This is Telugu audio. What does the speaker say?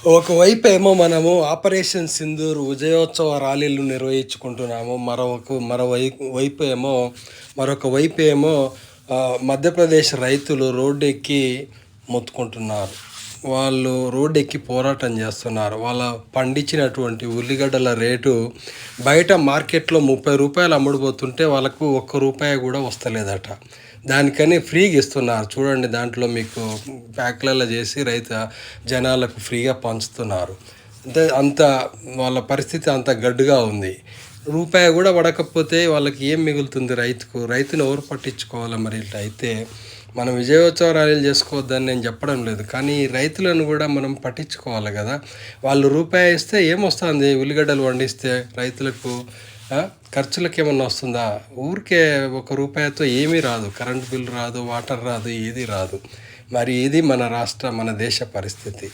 ఒకవైపు ఏమో మనము ఆపరేషన్ సింధూర్ విజయోత్సవ ర్యాలీలు నిర్వహించుకుంటున్నాము. వైపు ఏమో మరొక వైపు ఏమో మధ్యప్రదేశ్ రైతులు రోడ్డెక్కి మొత్తుకుంటున్నారు. వాళ్ళు రోడ్డెక్కి పోరాటం చేస్తున్నారు. వాళ్ళ పండించినటువంటి ఉల్లిగడ్డల రేటు బయట మార్కెట్‌లో రూ. 30 అమ్ముడుపోతుంటే వాళ్ళకు ఒక్క రూపాయి కూడా వస్తలేదట. దానికని ఫ్రీగా ఇస్తున్నారు. చూడండి, దాంట్లో మీకు ప్యాక్‌లలో చేసి జనాలకు ఫ్రీగా పంచుతున్నారు. అంటే అంత వాళ్ళ పరిస్థితి అంత గడ్డుగా ఉంది. రూపాయి కూడా పడకపోతే వాళ్ళకి ఏం మిగులుతుంది రైతుకు? రైతుని ఎవరు పట్టించుకోవాలి మరి ఇట్లా అయితే? మనం విజయోత్సవ ర్యాలీలు చేసుకోవద్దని నేను చెప్పడం లేదు. కానీ రైతులను కూడా మనం పట్టించుకోవాలి కదా! వాళ్ళు రూపాయి ఇస్తే ఏమొస్తుంది ఉల్లిగడ్డలు పండిస్తే రైతులకు? ఖర్చులకేమన్నా వస్తుందా? ఊరికే ఒక రూపాయితో ఏమీ రాదు. కరెంట్ బిల్ రాదు, వాటర్ రాదు, ఏది రాదు. మరి ఇది మన దేశ పరిస్థితి.